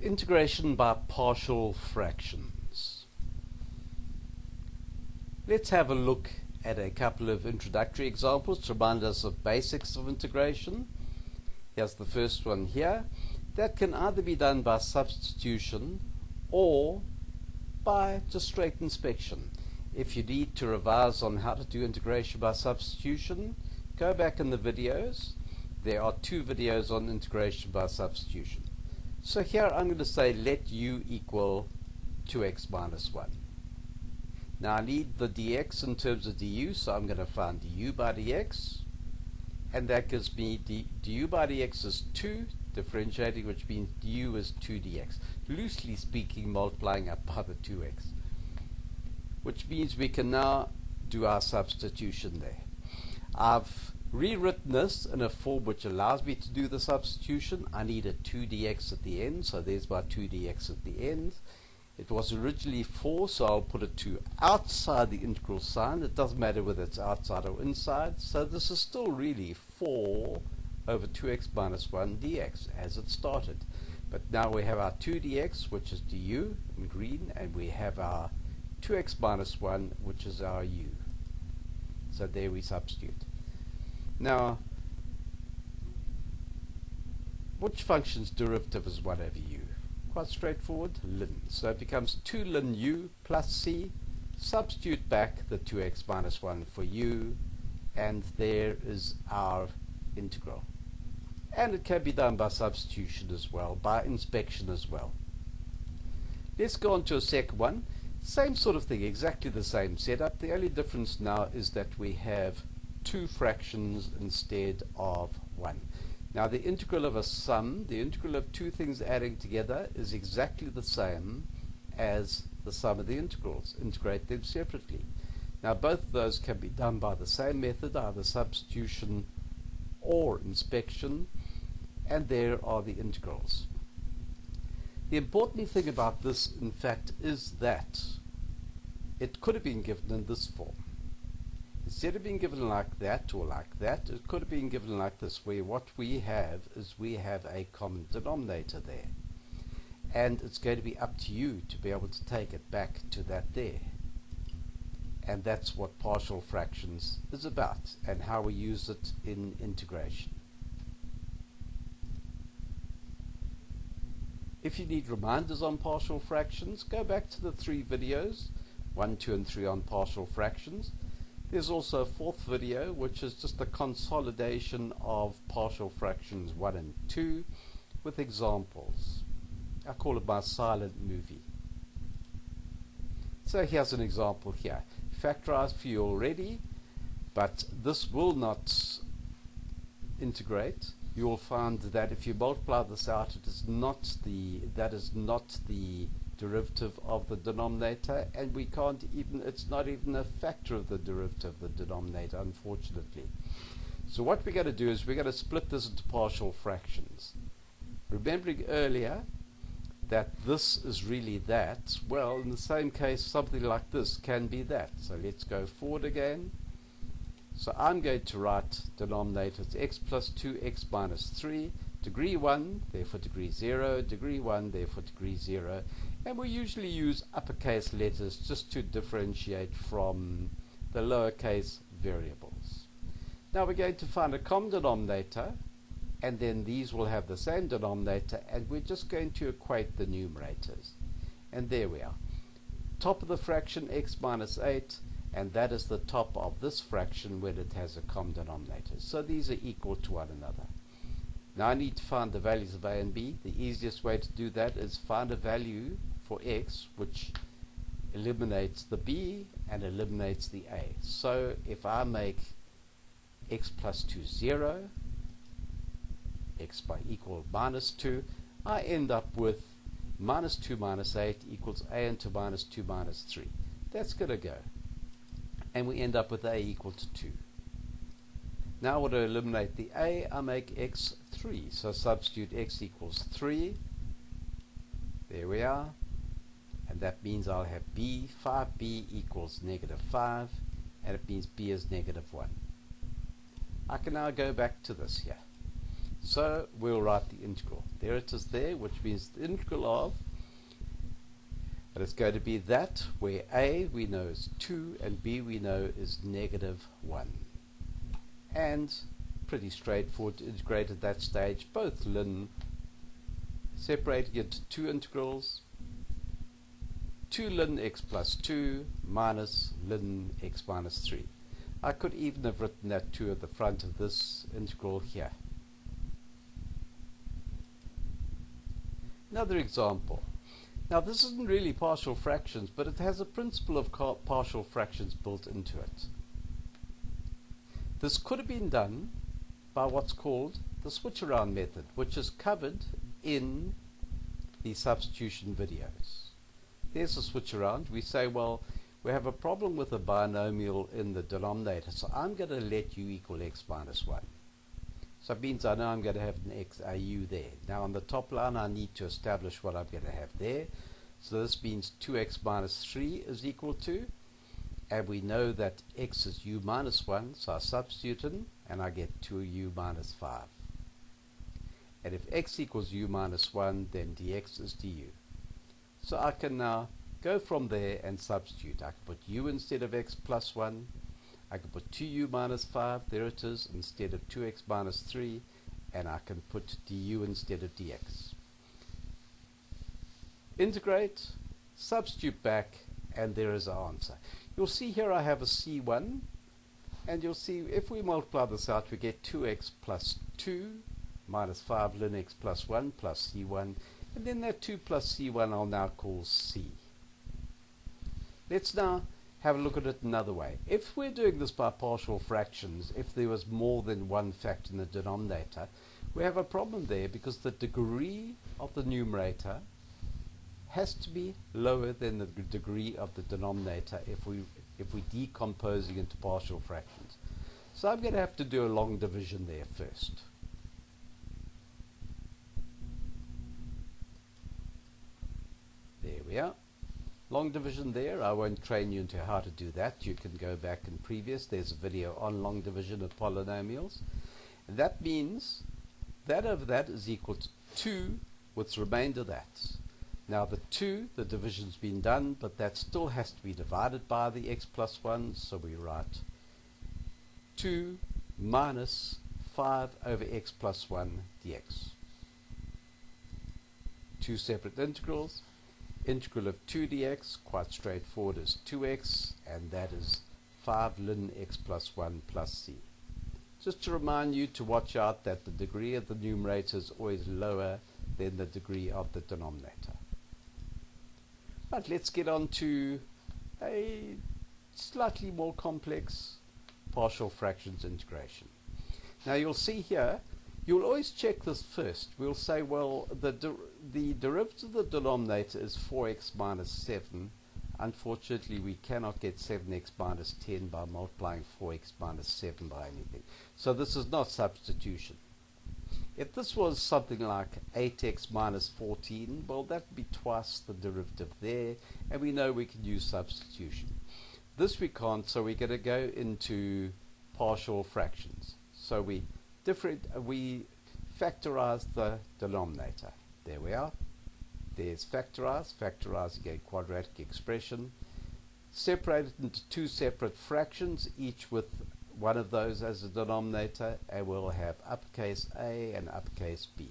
Integration by partial fractions. Let's have a look at a couple of introductory examples to remind us of basics of integration. Here's the first one here. That can either be done by substitution or by just straight inspection. If you need to revise on how to do integration by substitution, go back in the videos. There are 2 videos on integration by substitution. So here I'm going to say let u equal 2x minus 1. Now I need the dx in terms of du, so I'm going to find du by dx, and that gives me du by dx is 2, differentiating, which means du is 2 dx. Loosely speaking, multiplying up by the 2x, which means we can now do our substitution there. I've rewritten this in a form which allows me to do the substitution. I need a 2 dx at the end, so there's my 2 dx at the end. It was originally 4, so I'll put a 2 outside the integral sign. It doesn't matter whether it's outside or inside, so this is still really 4 over 2x minus 1 dx as it started. But now we have our 2 dx, which is du in green, and we have our 2x minus 1, which is our u. So there we substitute. Now, which function's derivative is 1 over u? Quite straightforward, ln. So it becomes 2 ln u plus c. Substitute back the 2x minus 1 for u, and there is our integral. And it can be done by substitution as well, by inspection as well. Let's go on to a second one. Same sort of thing, exactly the same setup. The only difference now is that we have 2 fractions instead of 1. Now the integral of a sum, the integral of 2 things adding together, is exactly the same as the sum of the integrals. Integrate them separately. Now both of those can be done by the same method, either substitution or inspection, and there are the integrals. The important thing about this, in fact, is that it could have been given in this form. Instead of being given like that or like that, it could have been given like this, where what we have is we have a common denominator there. And it's going to be up to you to be able to take it back to that there. And that's what partial fractions is about, and how we use it in integration. If you need reminders on partial fractions, go back to the 3 videos, 1, 2, and 3 on partial fractions. There's also a 4th video, which is just a consolidation of partial fractions 1 and 2 with examples. I call it my silent movie. So here's an example here. Factorized for you already, but this will not integrate. You will find that if you multiply this out, that is not the derivative of the denominator, and we can't even, it's not even a factor of the derivative of the denominator, unfortunately. So what we're going to do is we're going to split this into partial fractions. Remembering earlier that this is really that, well, in the same case something like this can be that. So let's go forward again. So I'm going to write denominator as x plus 2x minus 3, degree 1, therefore degree 0, degree 1, therefore degree 0. And we usually use uppercase letters just to differentiate from the lowercase variables. Now we're going to find a common denominator, and then these will have the same denominator, and we're just going to equate the numerators. And there we are. Top of the fraction x minus 8, and that is the top of this fraction when it has a common denominator. So these are equal to one another. Now I need to find the values of a and b. The easiest way to do that is find a value for x which eliminates the b and eliminates the a. So if I make x plus 2 0, x by equal minus 2, I end up with minus 2 minus 8 equals a into minus 2 minus 3. That's going to go. And we end up with a equal to 2. Now I want to eliminate the a, I make x 3. So substitute x equals 3. There we are. And that means I'll have b. 5b equals negative 5. And it means b is negative 1. I can now go back to this here. So we'll write the integral. There it is there, which means the integral of, and it's going to be that where a we know is 2 and b we know is -1. And pretty straightforward to integrate at that stage, both ln separating into two integrals, 2 ln x plus 2 minus ln x minus 3. I could even have written that 2 at the front of this integral here. Another example. Now this isn't really partial fractions, but it has a principle of partial fractions built into it. This could have been done by what's called the switch around method, which is covered in the substitution videos. There's a switch around. We say, well, we have a problem with a binomial in the denominator, so I'm going to let u equal x minus 1. So it means I know I'm going to have a u there. Now on the top line I need to establish what I'm going to have there. So this means 2x minus 3 is equal to, and we know that x is u minus 1, so I substitute in and I get 2u minus 5. And if x equals u minus 1, then dx is du. So I can now go from there and substitute. I can put u instead of x plus 1. I can put 2u minus 5, there it is, instead of 2x minus 3, and I can put du instead of dx. Integrate, substitute back, and there is our answer. You'll see here I have a c1, and you'll see if we multiply this out we get 2x plus 2 minus 5 ln x plus 1 plus c1, and then that 2 plus c1 I'll now call c. Let's now have a look at it another way. If we're doing this by partial fractions, if there was more than one factor in the denominator, we have a problem there because the degree of the numerator has to be lower than the degree of the denominator if we're decomposing into partial fractions. So I'm going to have to do a long division there first. There we are. Long division there. I won't train you into how to do that. You can go back in previous. There's a video on long division of polynomials. And that means that over that is equal to 2 with the remainder that. Now the 2, the division's been done, but that still has to be divided by the x plus 1, so we write 2 minus 5 over x plus 1 dx. Two separate integrals. Integral of 2 dx, quite straightforward, is 2x, and that is 5 ln x plus 1 plus c. Just to remind you to watch out that the degree of the numerator is always lower than the degree of the denominator. Right, let's get on to a slightly more complex partial fractions integration. Now you'll see here, you'll always check this first. We'll say, well, the derivative of the denominator is 4x minus 7. Unfortunately, we cannot get 7x minus 10 by multiplying 4x minus 7 by anything. So this is not substitution. If this was something like 8x minus 14, well, that would be twice the derivative there, and we know we can use substitution. This we can't, so we're going to go into partial fractions. So we factorize the denominator. There we are. There's factorize again, quadratic expression. Separate it into two separate fractions, each with one of those as a denominator, and we'll have uppercase A and uppercase B.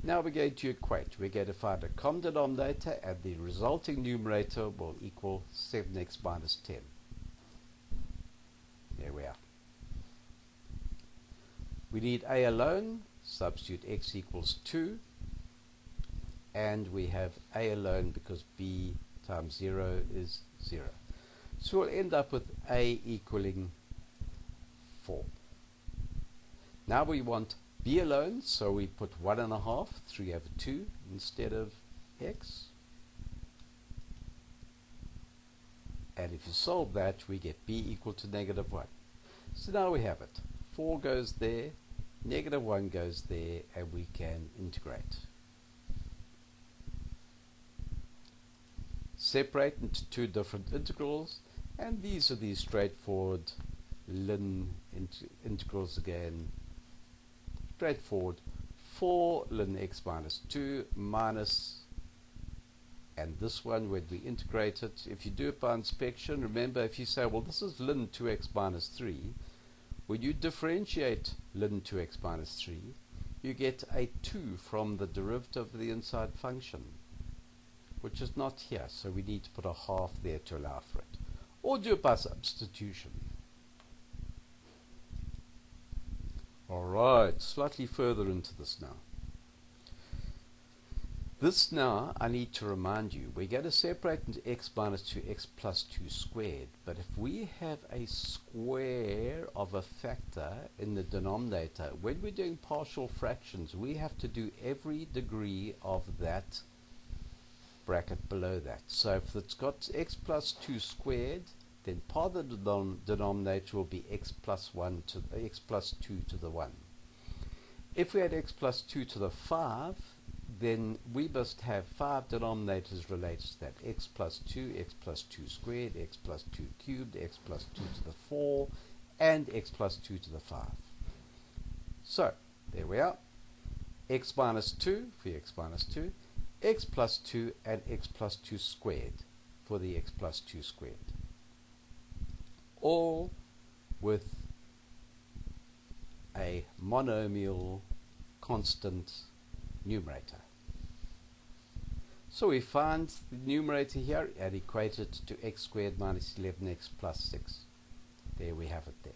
Now we're going to equate. We're going to find a common denominator, and the resulting numerator will equal 7x minus 10. There we are. We need A alone, substitute x equals 2, and we have A alone because B times 0 is 0. So we'll end up with A equaling 4. Now we want B alone, so we put 1.5, 3 over 2 instead of x. And if you solve that, we get B equal to -1. So now we have it. 4 goes there, -1 goes there, and we can integrate. Separate into two different integrals, and these are these straightforward ln integrals again. straightforward. 4 ln x minus 2 minus, and this one when we integrate it, if you do it by inspection, remember if you say, well, this is ln 2x minus 3, when you differentiate ln 2x minus 3, you get a 2 from the derivative of the inside function, which is not here, so we need to put a half there to allow for it. Or do it by substitution. Alright, slightly further into this now. This now, I need to remind you, we're going to separate into x minus 2, x plus 2 squared. But if we have a square of a factor in the denominator, when we're doing partial fractions, we have to do every degree of that bracket below that. So if it's got x plus 2 squared, then part of the denominator will be x plus 1 to x plus 2 to the 1. If we had x plus 2 to the 5, then we must have 5 denominators related to that. X plus 2, x plus 2 squared, x plus 2 cubed, x plus 2 to the 4, and x plus 2 to the 5. So, there we are. X minus 2 for x minus 2, x plus 2, and x plus 2 squared for the x plus 2 squared. All with a monomial constant numerator. So we find the numerator here and equate it to x squared minus 11x plus 6. There we have it there.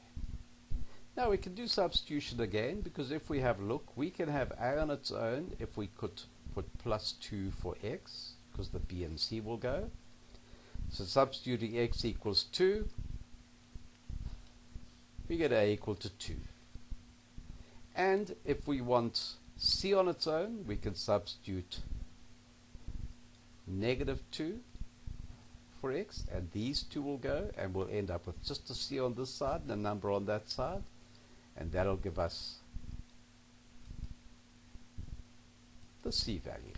Now we can do substitution again, because if we have a look, we can have a on its own if we could put plus 2 for x, because the b and c will go. So substituting x equals 2, we get a equal to 2. And if we want c on its own, we can substitute negative 2 for x, and these two will go, and we'll end up with just a c on this side and a number on that side, and that'll give us the c value.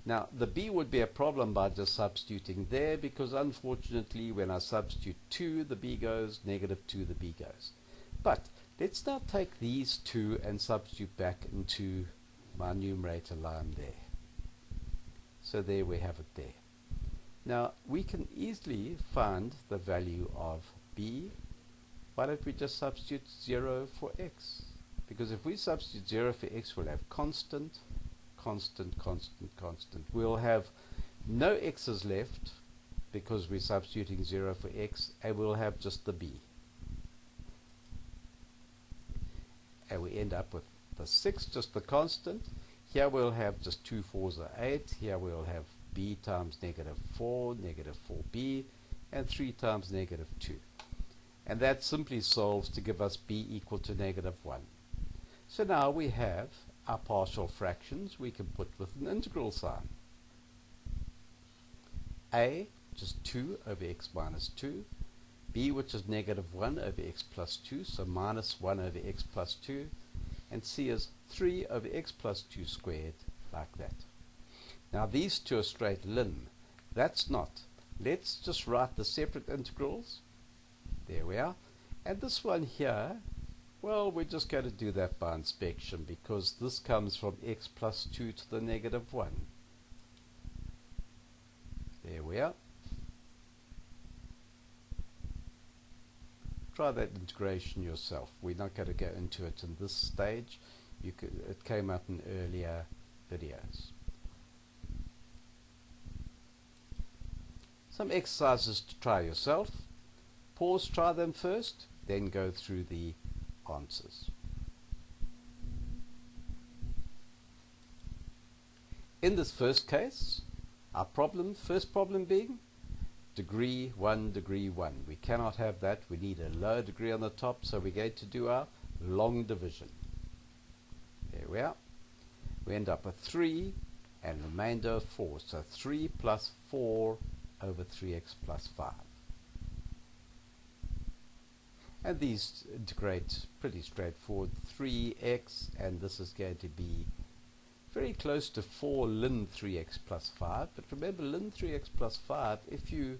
Now the b would be a problem by just substituting there, because unfortunately when I substitute 2 the b goes, negative 2 the b goes. But let's now take these two and substitute back into my numerator line there. So there we have it there. Now we can easily find the value of b. Why don't we just substitute 0 for x? Because if we substitute 0 for x, we'll have constant, constant, constant, constant. We'll have no x's left because we're substituting 0 for x, and we'll have just the b. And we end up with the 6, just the constant. Here we'll have just 2 4s are 8. Here we'll have b times negative 4, negative 4b, and 3 times negative 2. And that simply solves to give us b equal to negative 1. So now we have our partial fractions we can put with an integral sign. A, just 2 over x minus 2. B, which is negative 1 over x plus 2, so minus 1 over x plus 2. And c is 3 over x plus 2 squared, like that. Now these two are straight ln. That's not. Let's just write the separate integrals. There we are. And this one here, well, we're just going to do that by inspection, because this comes from x plus 2 to the negative 1. There we are. Try that integration yourself. We're not going to go into it in this stage. It came up in earlier videos. Some exercises to try yourself. Pause, try them first, then go through the answers. In this first case, our first problem being degree 1, degree 1. We cannot have that. We need a lower degree on the top, so we're going to do our long division. There we are. We end up with 3 and remainder of 4. So 3 plus 4 over 3x plus 5. And these integrate pretty straightforward. 3x, and this is going to be very close to 4 ln 3x plus 5. But remember, ln 3x plus 5, if you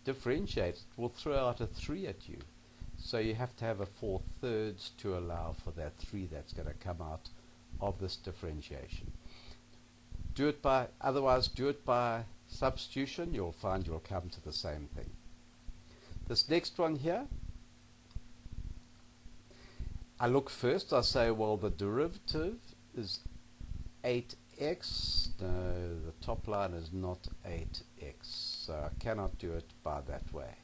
differentiate, it will throw out a 3 at you. So you have to have a 4/3 to allow for that 3 that's going to come out of this differentiation. Otherwise do it by substitution, you'll find you'll come to the same thing. This next one here, I look first, I say, well, the derivative is 8x. No, the top line is not 8x, so I cannot do it by that way.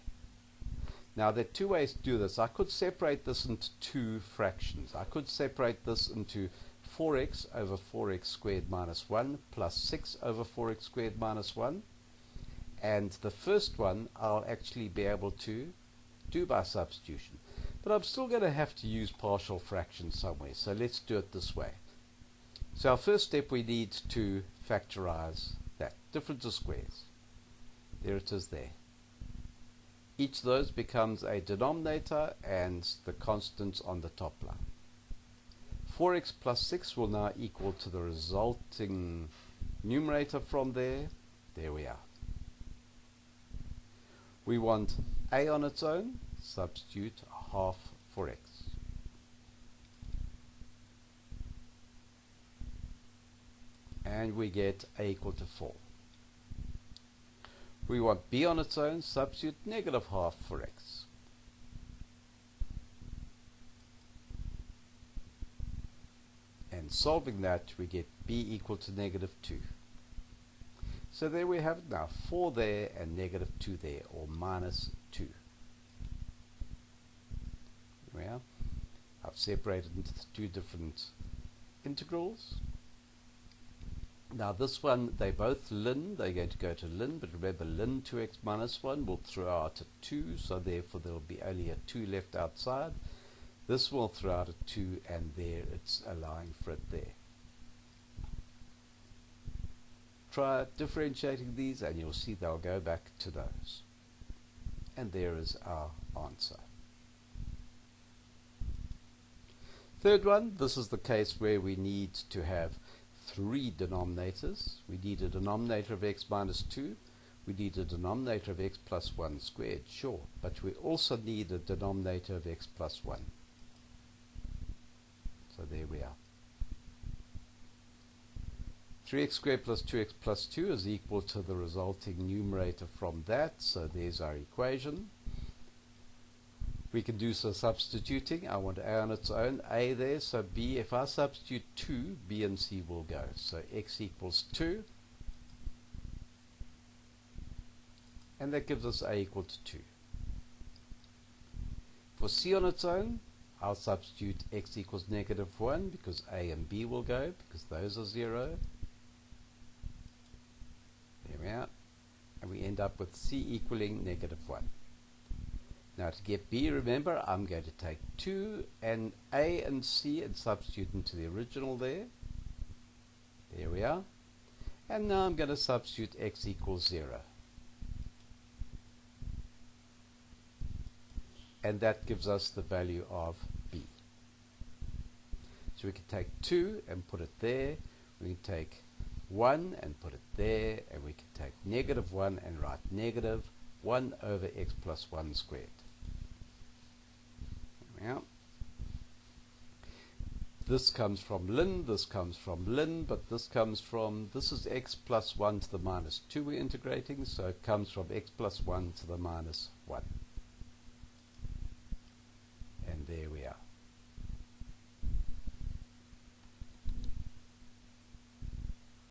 Now, there are two ways to do this. I could separate this into two fractions. I could separate this into 4x over 4x squared minus 1 plus 6 over 4x squared minus 1. And the first one I'll actually be able to do by substitution. But I'm still going to have to use partial fractions somewhere. So let's do it this way. So our first step, we need to factorize that. Difference of squares. There it is there. Each of those becomes a denominator and the constants on the top line. 4x plus 6 will now equal to the resulting numerator from there. There we are. We want a on its own, substitute half for x. And we get a equal to 4. We want b on its own, substitute negative half for x. And solving that, we get b equal to negative 2. So there we have it now, 4 there and negative 2 there, or minus 2. Well, I've separated into the two different integrals. Now this one, they both ln, they're going to go to ln, but remember ln 2x minus 1 will throw out a 2, so therefore there will be only a 2 left outside. This will throw out a 2, and there it's allowing for it there. Try differentiating these and you'll see they'll go back to those. And there is our answer. Third one, this is the case where we need to have 3 denominators. We need a denominator of x minus 2. We need a denominator of x plus 1 squared, sure. But we also need a denominator of x plus 1. So there we are. 3x squared plus 2x plus 2 is equal to the resulting numerator from that. So there's our equation. We can do some substituting. I want a on its own, a there, so b, if I substitute 2, b and c will go. So x equals 2, and that gives us a equal to 2. For c on its own, I'll substitute x equals negative 1, because a and b will go, because those are 0. There we are. And we end up with c equaling negative 1. Now to get b, remember, I'm going to take 2 and a and c and substitute into the original there. There we are. And now I'm going to substitute x equals 0. And that gives us the value of b. So we can take 2 and put it there. We can take 1 and put it there. And we can take negative 1 and write negative 1 over x plus 1 squared. Yeah. This comes from ln, this comes from ln, but this comes from, this is x plus 1 to the minus 2 we're integrating, so it comes from x plus 1 to the minus 1.